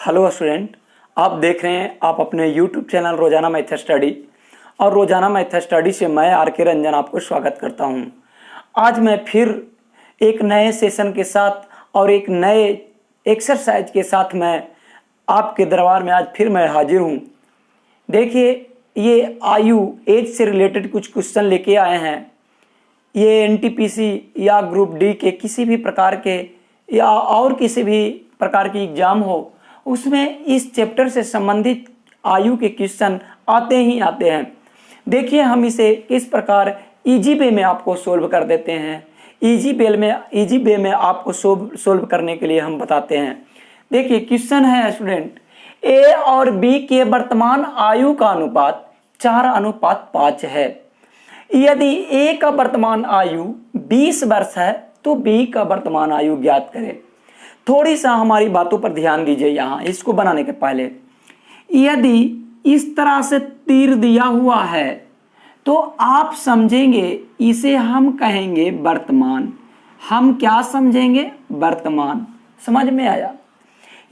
Hello student, आप देख रहे हैं आप अपने यूट्यूब चैनल रोजाना मैथ स्टडी। और रोजाना मैथ स्टडी से मैं आर के रंजन आपको स्वागत करता हूं। आज मैं फिर एक नए सेशन के साथ और एक नए एक्सरसाइज के साथ मैं आपके दरबार में आज फिर मैं हाजिर हूं। देखिए, ये आयु एज से रिलेटेड कुछ क्वेश्चन लेके आए हैं। ये एनटीपीसी या ग्रुप डी के किसी भी प्रकार के या और किसी भी प्रकार की एग्जाम हो, उसमें इस चैप्टर से संबंधित आयु के क्वेश्चन आते ही आते हैं। देखिए, हम इसे किस प्रकार इजी वे में आपको सोल्व कर देते हैं। इजी वे में आपको सोल्व करने के लिए हम बताते हैं। देखिए, क्वेश्चन है स्टूडेंट, ए और बी के वर्तमान आयु का अनुपात 4:5 है। यदि ए का वर्तमान आयु 20 वर्ष है तो बी का वर्तमान आयु ज्ञात करें। थोड़ी सा हमारी बातों पर ध्यान दीजिए। यहाँ इसको बनाने के पहले, यदि इस तरह से तीर दिया हुआ है तो आप समझेंगे इसे हम कहेंगे वर्तमान। हम क्या समझेंगे? वर्तमान। समझ में आया?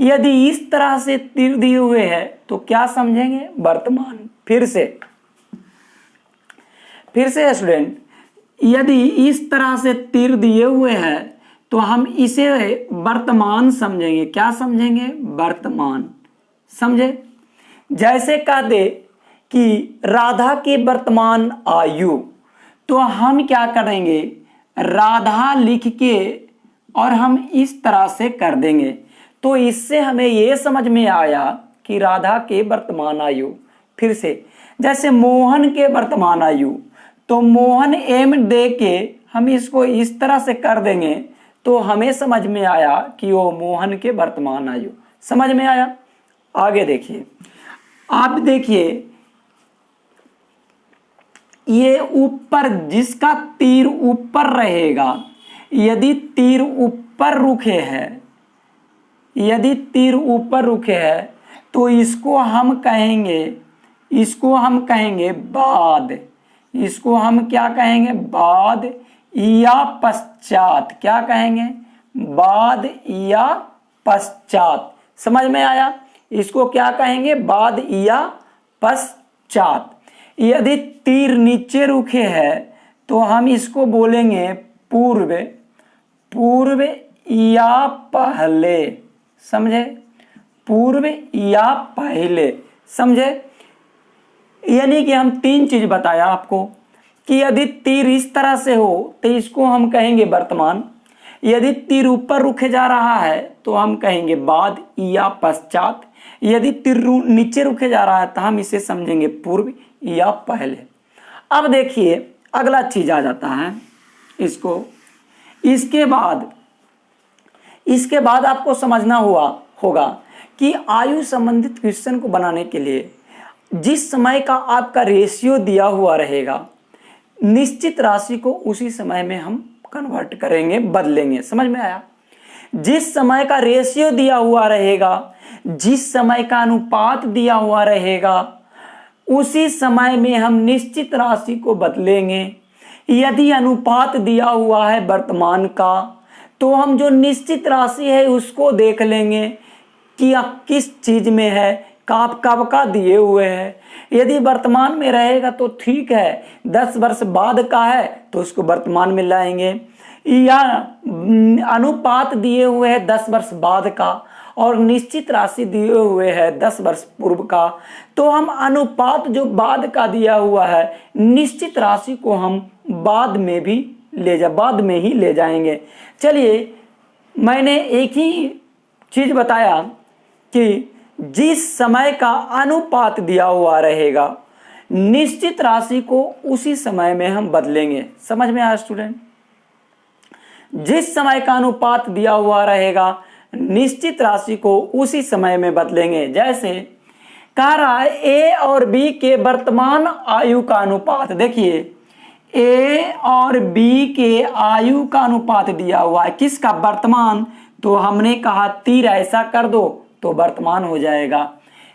यदि इस तरह से तीर दिए हुए हैं तो क्या समझेंगे? वर्तमान। फिर से स्टूडेंट, यदि इस तरह से तीर दिए हुए हैं तो हम इसे वर्तमान समझेंगे। क्या समझेंगे? वर्तमान। समझे? जैसे कह दे कि राधा की वर्तमान आयु, तो हम क्या करेंगे? राधा लिख के और हम इस तरह से कर देंगे। तो इससे हमें ये समझ में आया कि राधा के वर्तमान आयु। फिर से, जैसे मोहन के वर्तमान आयु, तो मोहन एम दे के हम इसको इस तरह से कर देंगे तो हमें समझ में आया कि वो मोहन के वर्तमान आयु। समझ में आया? आगे देखिए, आप देखिए, ये ऊपर जिसका तीर ऊपर रहेगा, यदि तीर ऊपर रुखे है तो इसको हम कहेंगे बाद। इसको हम क्या कहेंगे? बाद या पश्चात। क्या कहेंगे? बाद या पश्चात। समझ में आया? इसको क्या कहेंगे? बाद या पश्चात। यदि तीर नीचे रुके है तो हम इसको बोलेंगे पूर्व या पहले। समझे? पूर्व या पहले। समझे? यानी कि हम 3 चीज बताया आपको कि यदि तीर इस तरह से हो तो इसको हम कहेंगे वर्तमान। यदि तीर ऊपर रुके जा रहा है तो हम कहेंगे बाद या पश्चात। यदि तीर नीचे रुके जा रहा है तो हम इसे समझेंगे पूर्व या पहले। अब देखिए, अगला चीज आ जाता है इसको। इसके बाद आपको समझना होगा कि आयु संबंधित क्वेश्चन को बनाने के लिए जिस समय का आपका रेशियो दिया हुआ रहेगा, निश्चित राशि को उसी समय में हम कन्वर्ट करेंगे, बदलेंगे। समझ में आया? जिस समय का रेशियो दिया हुआ रहेगा, जिस समय का अनुपात दिया हुआ रहेगा, उसी समय में हम निश्चित राशि को बदलेंगे। यदि अनुपात दिया हुआ है वर्तमान का, तो हम जो निश्चित राशि है उसको देख लेंगे कि किस चीज में है, कब का दिए हुए हैं। यदि वर्तमान में रहेगा तो ठीक है, 10 वर्ष बाद का है तो उसको वर्तमान में लाएंगे। या अनुपात दिए हुए हैं 10 वर्ष बाद का और निश्चित राशि दिए हुए हैं 10 वर्ष पूर्व का, तो हम अनुपात जो बाद का दिया हुआ है, निश्चित राशि को हम बाद में ही ले जाएंगे। चलिए, मैंने एक ही चीज बताया कि जिस समय का अनुपात दिया हुआ रहेगा, निश्चित राशि को उसी समय में हम बदलेंगे। समझ में आया स्टूडेंट? जिस समय का अनुपात दिया हुआ रहेगा, निश्चित राशि को उसी समय में बदलेंगे। जैसे कह रहा है ए और बी के वर्तमान आयु का अनुपात। देखिए, ए और बी के आयु का अनुपात दिया हुआ है। किसका? वर्तमान। तो हमने कहा तीर ऐसा कर दो तो वर्तमान हो जाएगा।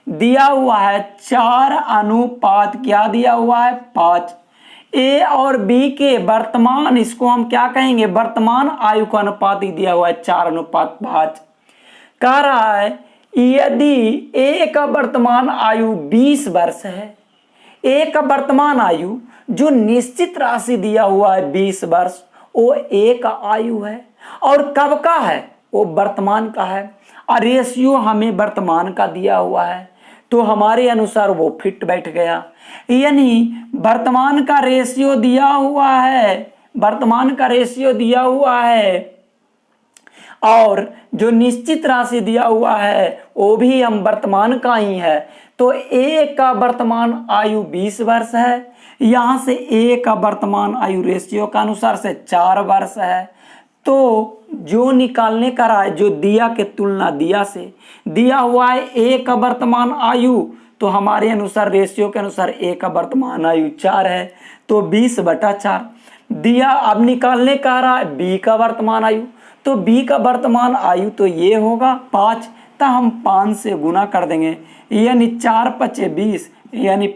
दिया हुआ है 4:5। क्या दिया हुआ है? 5। ए और बी के वर्तमान, इसको हम क्या कहेंगे? वर्तमान आयु का अनुपात ही दिया हुआ है 4:5। कह रहा है यदि ए का वर्तमान आयु 20 वर्ष है, ए का वर्तमान आयु जो निश्चित राशि दिया हुआ है 20 वर्ष, वो ए का आयु है। और कब का है? वो वर्तमान का है। और रेशियो हमें वर्तमान का दिया हुआ है, तो हमारे अनुसार वो फिट बैठ गया। यानी वर्तमान का रेशियो दिया हुआ है, वर्तमान का रेशियो दिया हुआ है, और जो निश्चित राशि दिया हुआ है वो भी हम वर्तमान का ही है। तो ए का वर्तमान आयु 20 वर्ष है, यहाँ से ए का वर्तमान आयु रेशियो का अनुसार से 4 वर्ष है। तो जो निकालने का रहा है, जो दिया के तुलना दिया से दिया हुआ है ए का वर्तमान आयु, तो हमारे अनुसार रेशियो के अनुसार ए का वर्तमान आयु 4 है, तो 20/4 दिया। अब निकालने का रहा है बी का वर्तमान आयु, तो बी का वर्तमान आयु तो ये होगा 5, तो हम 5 से गुना कर देंगे, यानी 4×5 = 20, यानी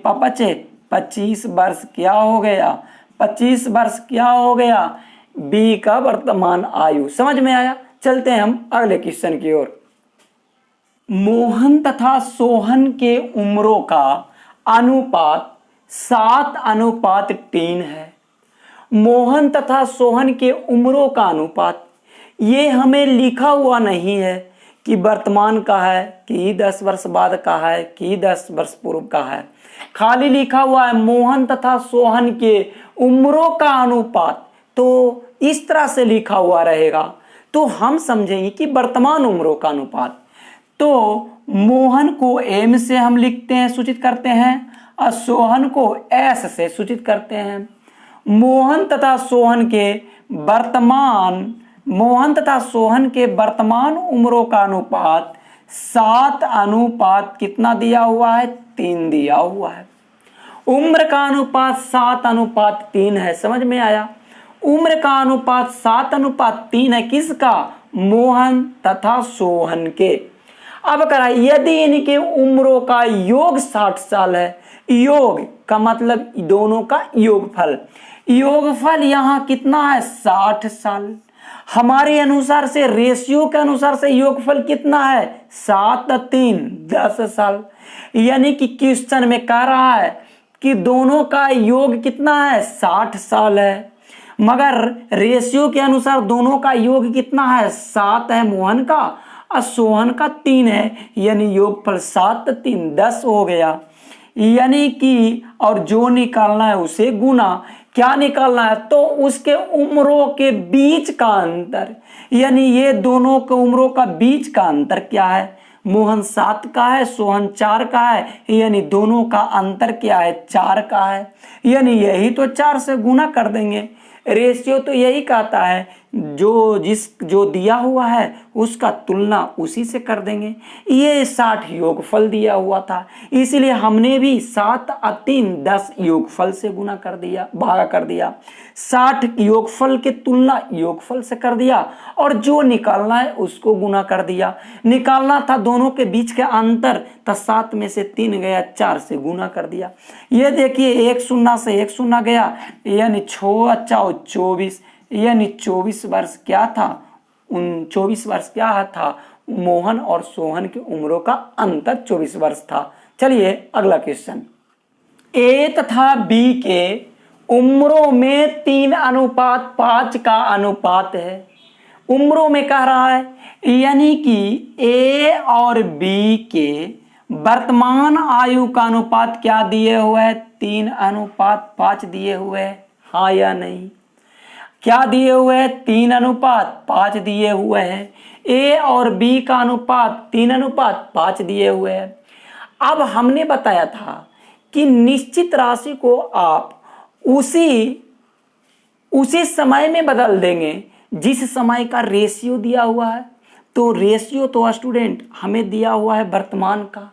25 वर्ष क्या हो गया? 25 वर्ष क्या हो गया? बी का वर्तमान आयु। समझ में आया? चलते हैं हम अगले क्वेश्चन की ओर। मोहन तथा सोहन के उम्रों का अनुपात 7:3 है। मोहन तथा सोहन के उम्रों का अनुपात, ये हमें लिखा हुआ नहीं है कि वर्तमान का है, कि 10 वर्ष बाद का है, कि 10 वर्ष पूर्व का है। खाली लिखा हुआ है मोहन तथा सोहन के उम्रों का अनुपात, तो इस तरह से लिखा हुआ रहेगा तो हम समझेंगे कि वर्तमान उम्रों का अनुपात। तो मोहन को एम से हम लिखते हैं, सूचित करते हैं, और सोहन को एस से सूचित करते हैं। मोहन तथा सोहन के वर्तमान उम्रों का अनुपात 7 कितना दिया हुआ है? 3 दिया हुआ है। उम्र का अनुपात 7:3 है। समझ में आया? उम्र का अनुपात 7:3 है। किसका? मोहन तथा सोहन के। अब करा, यदि इनके उम्रों का योग 60 साल है, योग का मतलब दोनों का योगफल, योगफल यहाँ कितना है? 60 साल। हमारे अनुसार से, रेशियो के अनुसार से योगफल कितना है? 7×3 10 साल। यानी कि क्वेश्चन में कह रहा है कि दोनों का योग कितना है? 60 साल है, मगर रेशियो के अनुसार दोनों का योग कितना है? 7 है मोहन का, और सोहन का 3 है, यानी योगफल 7×3 10 हो गया। यानी कि और जो निकालना है उसे गुना, क्या निकालना है? तो उसके उम्रों के बीच का अंतर, यानी ये दोनों के उम्रों का बीच का अंतर क्या है? मोहन 7 का है, सोहन 4 का है, यानी दोनों का अंतर क्या है? 4 का है। यानी यही तो 4 से गुना कर देंगे। रेशियो तो यही कहता है, जो दिया हुआ है उसका तुलना उसी से कर देंगे। ये 60 योगफल दिया हुआ था, इसलिए हमने भी 7×3 10 योगफल से गुना कर दिया, भागा कर दिया। 60 योगफल के तुलना योगफल से कर दिया, और जो निकालना है उसको गुना कर दिया। निकालना था दोनों के बीच के अंतर, तो 7 में से 3 गया, 4 से गुना कर दिया। ये देखिए 1 शून्य से 1 शून्य गया, यानी 6×4 = 24, यानी 24 वर्ष क्या था? 24 वर्ष क्या था? मोहन और सोहन की उम्रों का अंतर 24 वर्ष था। चलिए अगला क्वेश्चन। ए तथा बी के उम्रों में 3:5 का अनुपात है। उम्रों में कह रहा है, यानी कि ए और बी के वर्तमान आयु का अनुपात क्या दिए हुए है? 3:5 दिए हुए है, हाँ या नहीं? क्या दिए हुए हैं? 3:5 दिए हुए हैं। ए और बी का अनुपात 3:5 दिए हुए हैं। अब हमने बताया था कि निश्चित राशि को आप उसी समय में बदल देंगे जिस समय का रेशियो दिया हुआ है। तो रेशियो तो स्टूडेंट हमें दिया हुआ है वर्तमान का,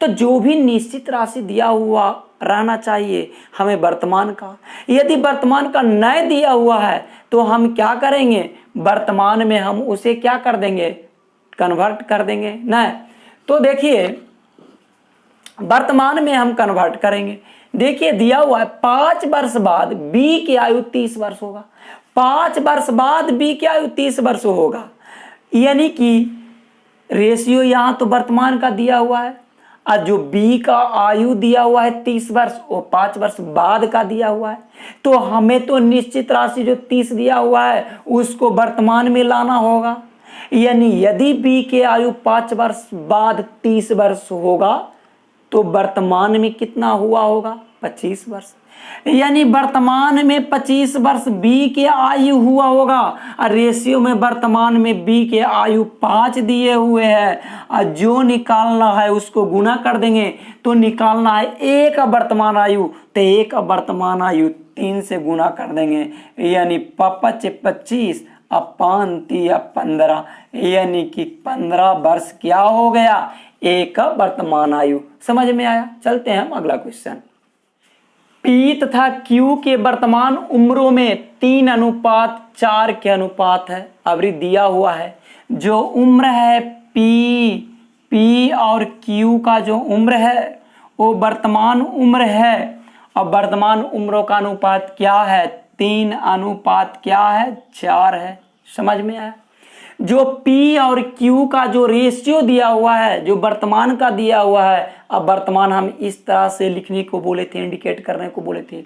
तो जो भी निश्चित राशि दिया हुआ रहना चाहिए हमें वर्तमान का। यदि वर्तमान का नए दिया हुआ है तो हम क्या करेंगे? वर्तमान में हम उसे क्या कर देंगे? कन्वर्ट कर देंगे ना। तो देखिए वर्तमान में हम कन्वर्ट करेंगे। देखिए दिया हुआ है 5 वर्ष बाद बी की आयु 30 वर्ष होगा। 5 वर्ष बाद बी की आयु 30 वर्ष होगा, यानी कि रेशियो यहाँ तो वर्तमान का दिया हुआ है, और जो बी का आयु दिया हुआ है 30 वर्ष, वो 5 वर्ष बाद का दिया हुआ है। तो हमें तो निश्चित राशि जो 30 दिया हुआ है उसको वर्तमान में लाना होगा। यानी यदि बी के आयु 5 वर्ष बाद 30 वर्ष होगा तो वर्तमान में कितना हुआ होगा? 25 वर्ष। यानी वर्तमान में 25 वर्ष बी के आयु हुआ होगा, और रेशियो में वर्तमान में बी के आयु 5 दिए हुए हैं, और जो निकालना है उसको गुना कर देंगे। तो निकालना है ए का वर्तमान आयु, तो ए का वर्तमान आयु 3 से गुना कर देंगे। यानी 5 25 और 5 15, यानी कि 15 वर्ष क्या हो गया? ए का वर्तमान आयु। समझ में आया? चलते हैं हम अगला क्वेश्चन। पी तथा क्यू के वर्तमान उम्रों में 3:4 के अनुपात है। अवधि दिया हुआ है जो उम्र है पी और क्यू का जो उम्र है वो वर्तमान उम्र है, और वर्तमान उम्रों का अनुपात क्या है? 3:4 है। समझ में आया? जो P और Q का जो रेशियो दिया हुआ है, जो वर्तमान का दिया हुआ है, अब वर्तमान हम इस तरह से लिखने को बोले थे, इंडिकेट करने को बोले थे।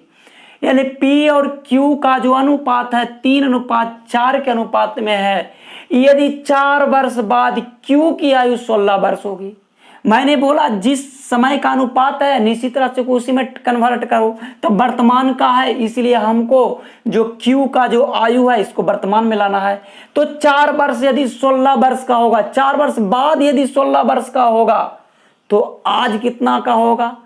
यानी P और Q का जो अनुपात है 3:4 के अनुपात में है। यदि 4 वर्ष बाद Q की आयु 16 वर्ष होगी। मैंने बोला जिस समय का अनुपात है निश्चित तरह से उसी में कन्वर्ट करो, तो वर्तमान का है, इसलिए हमको जो Q का जो आयु है इसको वर्तमान में लाना है। तो 4 वर्ष यदि 16 वर्ष का होगा, 4 वर्ष बाद यदि 16 वर्ष का होगा, तो आज कितना का होगा?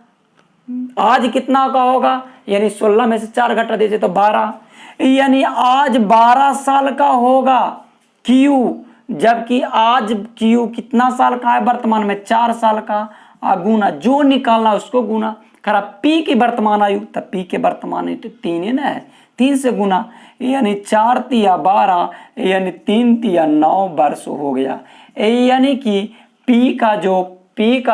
आज कितना का होगा? यानी 16 में से 4 घटा दीजिए तो 12, यानी आज 12 साल का होगा Q, जबकि आज Q कितना साल का है? वर्तमान में 4 साल का। गुना जो निकालना उसको गुना करा। P की वर्तमान आयु, तब P के वर्तमान आयु तो 3 है ना, 3 से गुना, यानी 4 तिया 12, यानी 3 तिया 9 वर्ष हो गया। यानी कि P का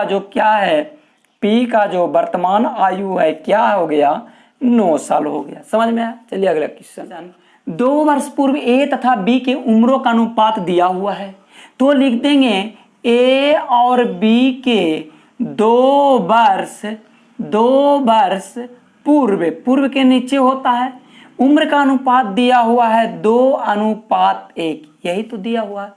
जो क्या है? P का जो वर्तमान आयु है क्या हो गया? 9 साल हो गया। समझ में आया? चलिए अगला क्वेश्चन। 2 वर्ष पूर्व ए तथा बी के उम्रों का अनुपात दिया हुआ है, तो लिख देंगे ए और बी के 2 वर्ष पूर्व के नीचे होता है उम्र का अनुपात दिया हुआ है 2:1, यही तो दिया हुआ है।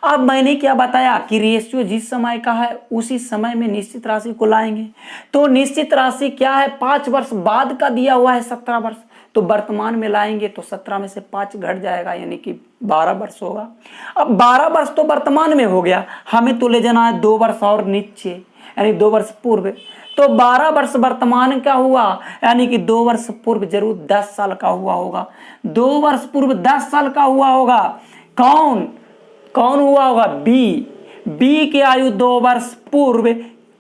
अब मैंने क्या बताया कि रेशियो जिस समय का है उसी समय में निश्चित राशि को लाएंगे। तो निश्चित राशि क्या है? 5 वर्ष बाद का दिया हुआ है 17 वर्ष, तो वर्तमान में लाएंगे तो 17 में से 5 घट जाएगा, यानी कि 12 वर्ष होगा। अब 12 वर्ष तो वर्तमान में हो गया, हमें तो ले जाना है 2 वर्ष और नीचे, यानी 2 वर्ष पूर्व। तो 12 वर्ष वर्तमान का हुआ, यानी कि 2 वर्ष पूर्व जरूर 10 साल का हुआ होगा। 2 वर्ष पूर्व 10 साल का हुआ होगा। कौन हुआ होगा? बी की आयु 2 वर्ष पूर्व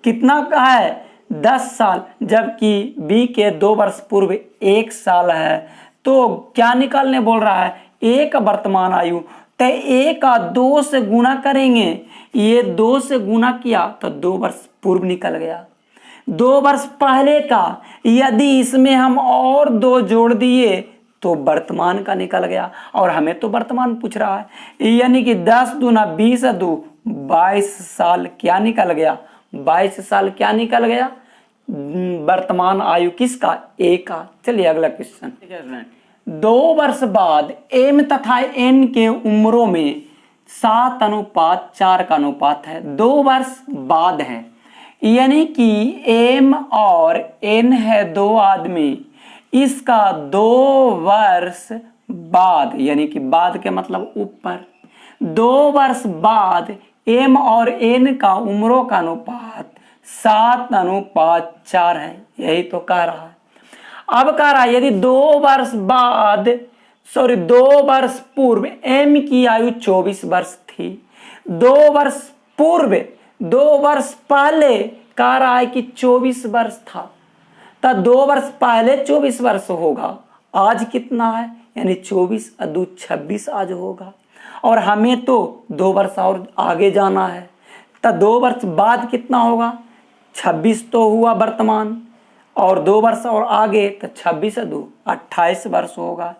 कितना का है? 10 साल, जबकि बी के 2 वर्ष पूर्व 1 साल है। तो क्या निकालने बोल रहा है? ए का वर्तमान आयु, तो ए का 2 से गुना करेंगे, ये 2 से गुना किया तो 2 वर्ष पूर्व निकल गया। 2 वर्ष पहले का यदि इसमें हम और 2 जोड़ दिए तो वर्तमान का निकल गया, और हमें तो वर्तमान पूछ रहा है। यानी कि 10 दूना 20 2 22 साल क्या निकल गया? 22 साल क्या निकल गया? वर्तमान आयु किसका? ए का। चलिए अगला क्वेश्चन। 2 वर्ष बाद एम तथा एन के उम्रों में 7:4 का अनुपात है। 2 वर्ष बाद है, यानी कि एम और एन है 2 आदमी, इसका 2 वर्ष बाद, यानी कि बाद के मतलब ऊपर, 2 वर्ष बाद एम और एन का उम्रों का अनुपात 7:4 है, यही तो कह रहा है। अब कह रहा है यदि 2 वर्ष पूर्व एम की आयु 24 वर्ष थी, 2 वर्ष पूर्व, 2 वर्ष पहले कह रहा है कि 24 वर्ष था, तब 2 वर्ष पहले 24 वर्ष होगा। आज कितना है? यानी 24 2 26 आज होगा, और हमें तो 2 वर्ष और आगे जाना है, तब 2 वर्ष बाद कितना होगा? 26 तो हुआ वर्तमान, और 2 वर्ष और आगे तो 26 2 28 वर्ष होगा।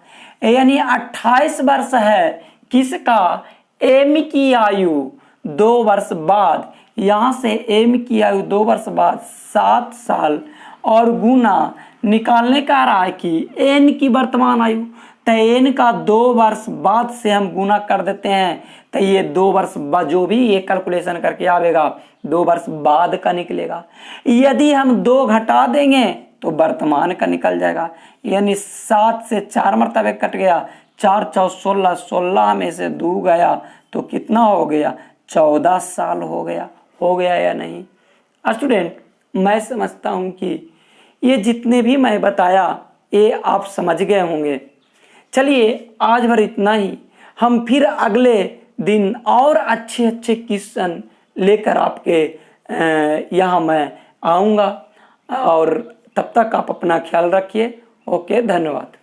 यानी 28 वर्ष है किसका? एम की आयु। 2 वर्ष बाद, यहाँ से m की आयु 2 वर्ष बाद 7 साल और गुना निकालने का रहा है कि n की वर्तमान आयु, तो n का 2 वर्ष बाद से हम गुना कर देते हैं, तो ये 2 वर्ष बाद जो भी ये कैलकुलेशन करके आवेगा 2 वर्ष बाद का निकलेगा। यदि हम 2 घटा देंगे तो वर्तमान का निकल जाएगा, यानी 7 से 4 मरतबे कट गया, 4 4 16, 16 में से 2 गया तो कितना हो गया, 14 साल हो गया या नहीं। स्टूडेंट, मैं समझता हूँ कि ये जितने भी मैं बताया ये आप समझ गए होंगे। चलिए आज भर इतना ही, हम फिर अगले दिन और अच्छे अच्छे क्वेश्चन लेकर आपके यहाँ मैं आऊँगा, और तब तक आप अपना ख्याल रखिए। ओके, धन्यवाद।